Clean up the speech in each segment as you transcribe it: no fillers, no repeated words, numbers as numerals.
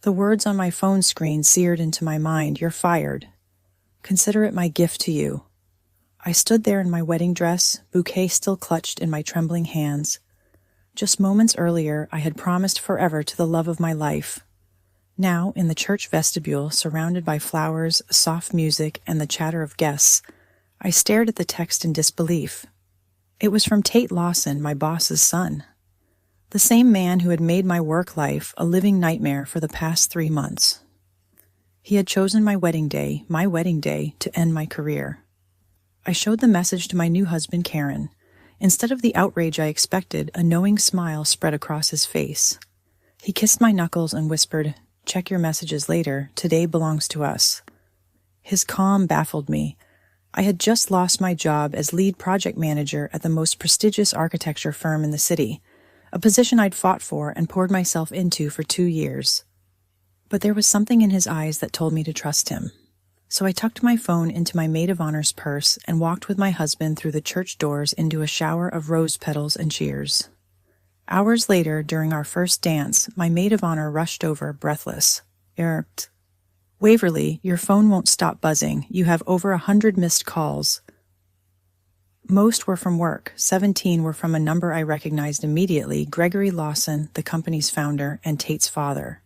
The words on my phone screen seared into my mind, "You're fired. Consider it my gift to you." I stood there in my wedding dress, bouquet still clutched in my trembling hands. Just moments earlier, I had promised forever to the love of my life. Now, in the church vestibule, surrounded by flowers, soft music, and the chatter of guests, I stared at the text in disbelief. It was from Tate Lawson, my boss's son. The same man who had made my work life a living nightmare for the past 3 months. He had chosen my wedding day, to end my career. I showed the message to my new husband, Karen. Instead of the outrage I expected, a knowing smile spread across his face. He kissed my knuckles and whispered, "Check your messages later. Today belongs to us." His calm baffled me. I had just lost my job as lead project manager at the most prestigious architecture firm in the city, a position I'd fought for and poured myself into for 2 years. But there was something in his eyes that told me to trust him. So I tucked my phone into my maid of honor's purse and walked with my husband through the church doors into a shower of rose petals and cheers. Hours later, during our first dance, my maid of honor rushed over, breathless. "Waverly, your phone won't stop buzzing. You have over 100 missed calls." Most were from work. 17 were from a number I recognized immediately, Gregory Lawson, the company's founder, and Tate's father.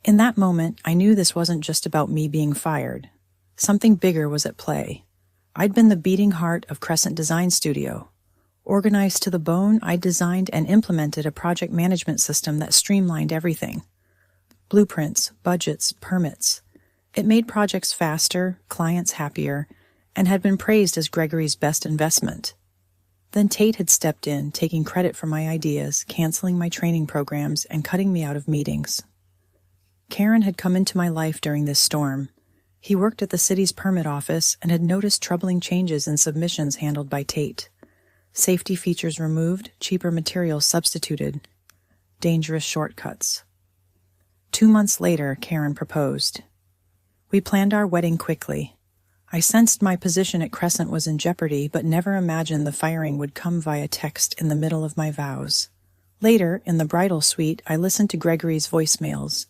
In that moment, I knew this wasn't just about me being fired. Something bigger was at play. I'd been the beating heart of Crescent Design Studio. Organized to the bone, I designed and implemented a project management system that streamlined everything. Blueprints, budgets, permits. It made projects faster, clients happier, and had been praised as Gregory's best investment. Then Tate had stepped in, taking credit for my ideas, canceling my training programs, and cutting me out of meetings. Karen had come into my life during this storm. He worked at the city's permit office and had noticed troubling changes in submissions handled by Tate. Safety features removed, cheaper materials substituted. Dangerous shortcuts. 2 months later, Karen proposed. We planned our wedding quickly. I sensed my position at Crescent was in jeopardy, but never imagined the firing would come via text in the middle of my vows. Later, in the bridal suite, I listened to Gregory's voicemails.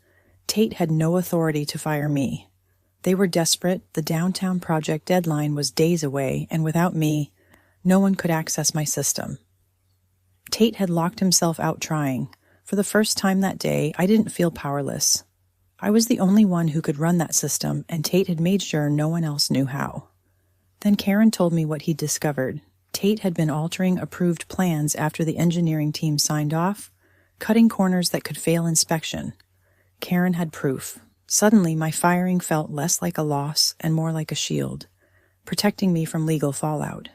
Tate had no authority to fire me. They were desperate, the downtown project deadline was days away, and without me, no one could access my system. Tate had locked himself out trying. For the first time that day, I didn't feel powerless. I was the only one who could run that system, and Tate had made sure no one else knew how. Then Karen told me what he'd discovered. Tate had been altering approved plans after the engineering team signed off, cutting corners that could fail inspection. Karen had proof. Suddenly, my firing felt less like a loss and more like a shield, protecting me from legal fallout.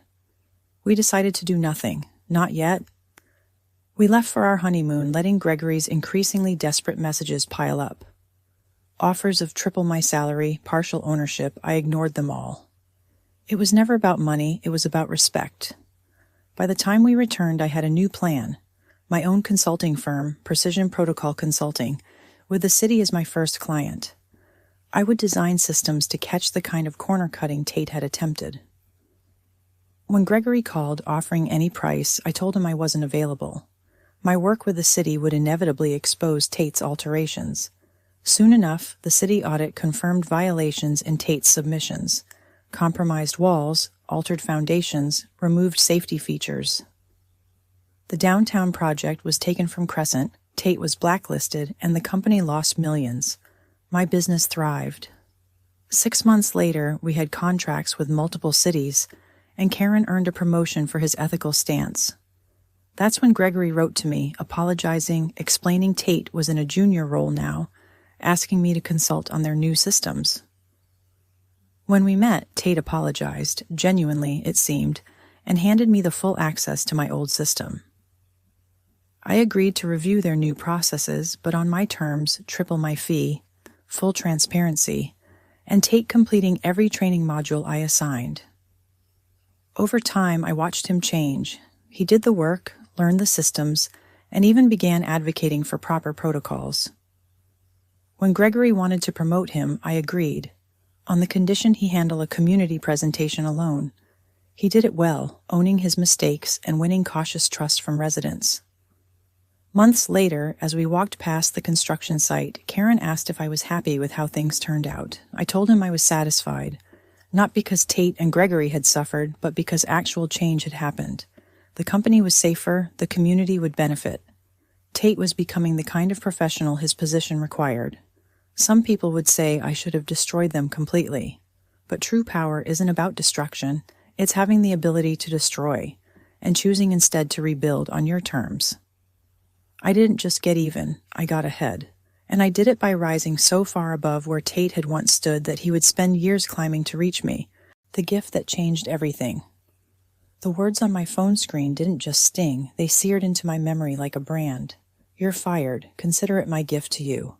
We decided to do nothing. Not yet. We left for our honeymoon, letting Gregory's increasingly desperate messages pile up. Offers of triple my salary, partial ownership, I ignored them all. It was never about money, it was about respect. By the time we returned, I had a new plan. My own consulting firm, Precision Protocol Consulting, with the city as my first client. I would design systems to catch the kind of corner cutting Tate had attempted. When Gregory called, offering any price, I told him I wasn't available. My work with the city would inevitably expose Tate's alterations. Soon enough, the city audit confirmed violations in Tate's submissions, compromised walls, altered foundations, removed safety features. The downtown project was taken from Crescent, Tate was blacklisted, and the company lost millions. My business thrived. 6 months later, we had contracts with multiple cities, and Karen earned a promotion for his ethical stance. That's when Gregory wrote to me, apologizing, explaining Tate was in a junior role now, asking me to consult on their new systems. When we met, Tate apologized, genuinely, it seemed, and handed me the full access to my old system. I agreed to review their new processes, but on my terms, triple my fee, full transparency, and Tate completing every training module I assigned. Over time, I watched him change. He did the work, learned the systems, and even began advocating for proper protocols. When Gregory wanted to promote him, I agreed, on the condition he handle a community presentation alone. He did it well, owning his mistakes and winning cautious trust from residents. Months later, as we walked past the construction site, Karen asked if I was happy with how things turned out. I told him I was satisfied, not because Tate and Gregory had suffered, but because actual change had happened. The company was safer, the community would benefit. Tate was becoming the kind of professional his position required. Some people would say I should have destroyed them completely. But true power isn't about destruction, it's having the ability to destroy, and choosing instead to rebuild on your terms. I didn't just get even, I got ahead. And I did it by rising so far above where Tate had once stood that he would spend years climbing to reach me, the gift that changed everything. The words on my phone screen didn't just sting, they seared into my memory like a brand. You're fired, consider it my gift to you.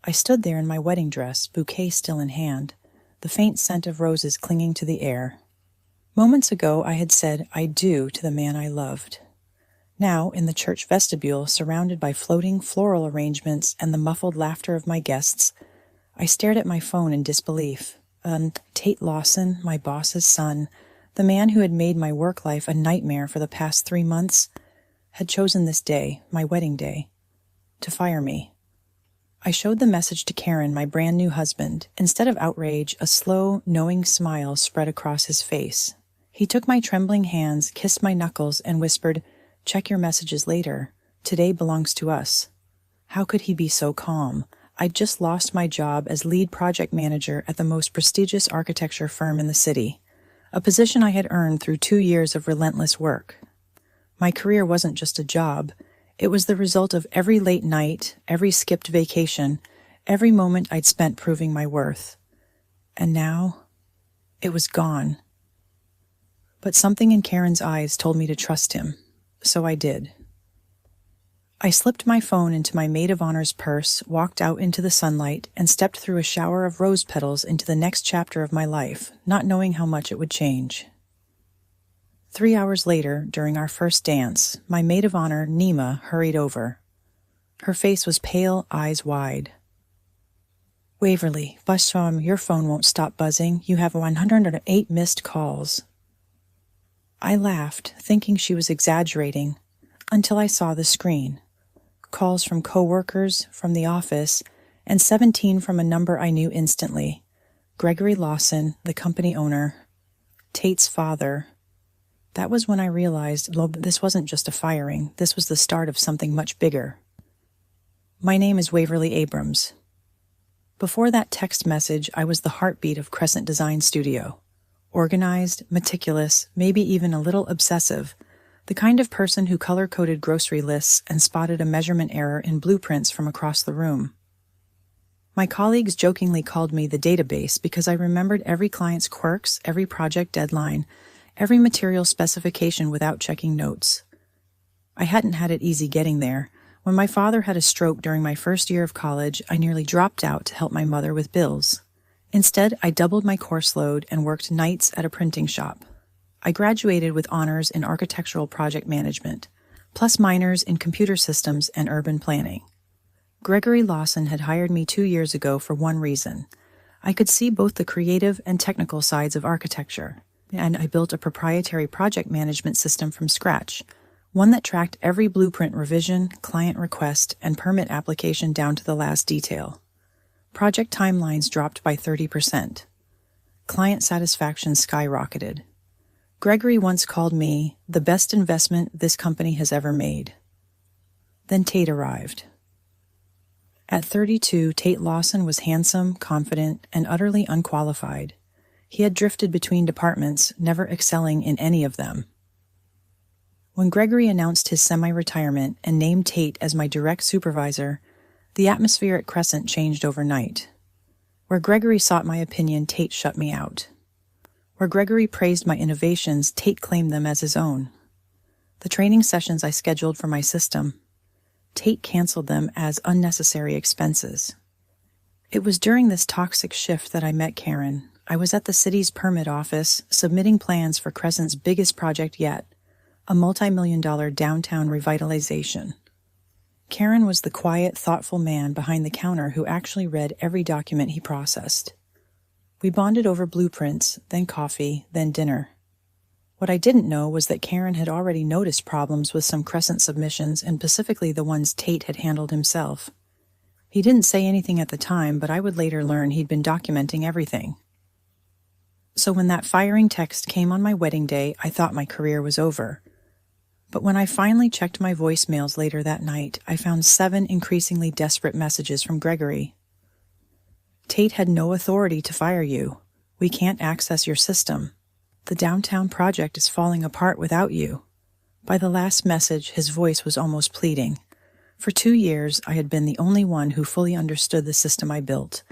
I stood there in my wedding dress, bouquet still in hand, the faint scent of roses clinging to the air. Moments ago I had said I do to the man I loved. Now, in the church vestibule, surrounded by floating floral arrangements and the muffled laughter of my guests, I stared at my phone in disbelief. Tate Lawson, my boss's son, the man who had made my work life a nightmare for the past 3 months, had chosen this day, my wedding day, to fire me. I showed the message to Karen, my brand new husband. Instead of outrage, a slow, knowing smile spread across his face. He took my trembling hands, kissed my knuckles, and whispered, "Check your messages later. Today belongs to us." How could he be so calm? I'd just lost my job as lead project manager at the most prestigious architecture firm in the city, a position I had earned through 2 years of relentless work. My career wasn't just a job. It was the result of every late night, every skipped vacation, every moment I'd spent proving my worth. And now, it was gone. But something in Karen's eyes told me to trust him, so I did. I slipped my phone into my maid of honor's purse, walked out into the sunlight, and stepped through a shower of rose petals into the next chapter of my life, not knowing how much it would change. 3 hours later, during our first dance, my maid of honor, Nima, hurried over. Her face was pale, eyes wide. "Waverly, Busham, your phone won't stop buzzing. You have 108 missed calls." I laughed, thinking she was exaggerating, until I saw the screen. Calls from coworkers, from the office, and 17 from a number I knew instantly. Gregory Lawson, the company owner, Tate's father. That was when I realized, this wasn't just a firing, this was the start of something much bigger. "My name is Waverly Abrams." Before that text message, I was the heartbeat of Crescent Design Studio. Organized, meticulous, maybe even a little obsessive, the kind of person who color-coded grocery lists and spotted a measurement error in blueprints from across the room. My colleagues jokingly called me the database because I remembered every client's quirks, every project deadline, every material specification without checking notes. I hadn't had it easy getting there. When my father had a stroke during my first year of college, I nearly dropped out to help my mother with bills. Instead, I doubled my course load and worked nights at a printing shop. I graduated with honors in architectural project management, plus minors in computer systems and urban planning. Gregory Lawson had hired me 2 years ago for one reason. I could see both the creative and technical sides of architecture, and I built a proprietary project management system from scratch, one that tracked every blueprint revision, client request, and permit application down to the last detail. Project timelines dropped by 30%. Client satisfaction skyrocketed. Gregory once called me the best investment this company has ever made. Then Tate arrived. At 32, Tate Lawson was handsome, confident, and utterly unqualified. He had drifted between departments, never excelling in any of them. When Gregory announced his semi-retirement and named Tate as my direct supervisor, the atmosphere at Crescent changed overnight. Where Gregory sought my opinion, Tate shut me out. Where Gregory praised my innovations, Tate claimed them as his own. The training sessions I scheduled for my system, Tate canceled them as unnecessary expenses. It was during this toxic shift that I met Karen. I was at the city's permit office, submitting plans for Crescent's biggest project yet, a multi-million-dollar downtown revitalization. Karen was the quiet, thoughtful man behind the counter who actually read every document he processed. We bonded over blueprints, then coffee, then dinner. What I didn't know was that Karen had already noticed problems with some Crescent submissions, and specifically the ones Tate had handled himself. He didn't say anything at the time, but I would later learn he'd been documenting everything. So when that firing text came on my wedding day, I thought my career was over. But when I finally checked my voicemails later that night, I found 7 increasingly desperate messages from Gregory. Tate had no authority to fire you. We can't access your system. The downtown project is falling apart without you. By the last message, his voice was almost pleading. For 2 years, I had been the only one who fully understood the system I built,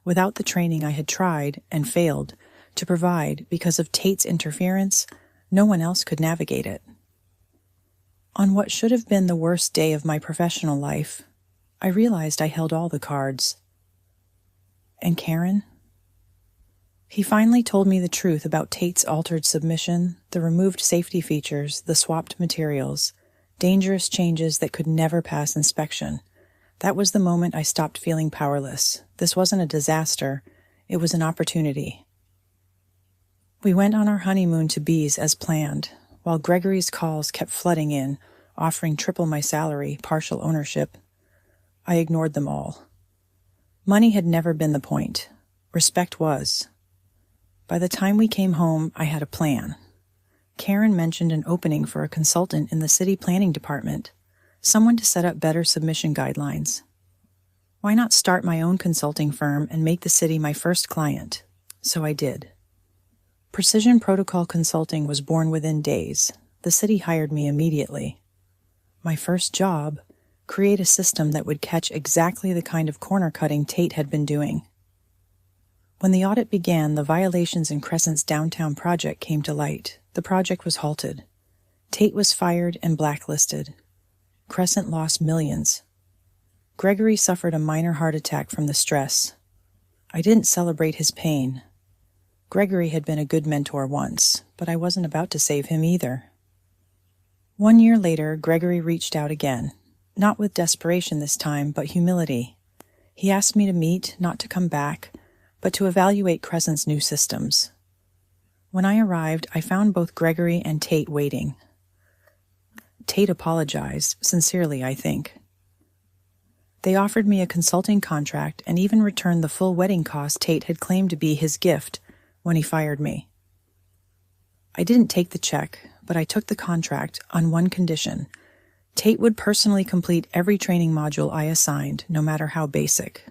without the training I had tried and failed to provide because of Tate's interference. No one else could navigate it. On what should have been the worst day of my professional life, I realized I held all the cards. And Karen? He finally told me the truth about Tate's altered submission, the removed safety features, the swapped materials, dangerous changes that could never pass inspection. That was the moment I stopped feeling powerless. This wasn't a disaster, it was an opportunity. We went on our honeymoon to Bees as planned, while Gregory's calls kept flooding in, offering triple my salary, partial ownership. I ignored them all. Money had never been the point. Respect was. By the time we came home, I had a plan. Karen mentioned an opening for a consultant in the city planning department, someone to set up better submission guidelines. Why not start my own consulting firm and make the city my first client? So I did. Precision Protocol Consulting was born within days. The city hired me immediately. My first job, create a system that would catch exactly the kind of corner cutting Tate had been doing. When the audit began, the violations in Crescent's downtown project came to light. The project was halted. Tate was fired and blacklisted. Crescent lost millions. Gregory suffered a minor heart attack from the stress. I didn't celebrate his pain. Gregory had been a good mentor once, but I wasn't about to save him either. 1 year later, Gregory reached out again, not with desperation this time, but humility. He asked me to meet, not to come back, but to evaluate Crescent's new systems. When I arrived, I found both Gregory and Tate waiting. Tate apologized, sincerely, I think. They offered me a consulting contract and even returned the full wedding cost Tate had claimed to be his gift when he fired me. I didn't take the check, but I took the contract on one condition. Tate would personally complete every training module I assigned, no matter how basic.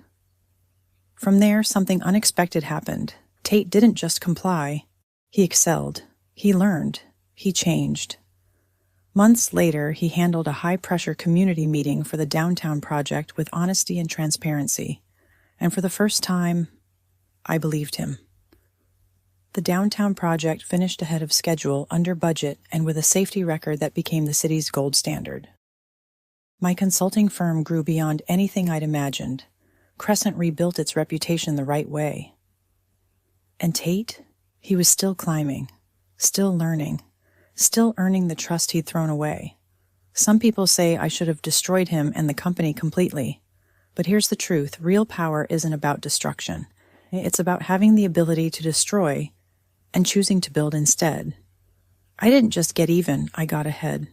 From there, something unexpected happened. Tate didn't just comply. He excelled. He learned. He changed. Months later, he handled a high-pressure community meeting for the downtown project with honesty and transparency. And for the first time, I believed him. The downtown project finished ahead of schedule, under budget, and with a safety record that became the city's gold standard. My consulting firm grew beyond anything I'd imagined. Crescent rebuilt its reputation the right way. And Tate? He was still climbing, still learning, still earning the trust he'd thrown away. Some people say I should have destroyed him and the company completely. But here's the truth. Real power isn't about destruction. It's about having the ability to destroy and choosing to build instead. I didn't just get even, I got ahead.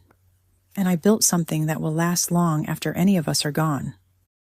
And I built something that will last long after any of us are gone.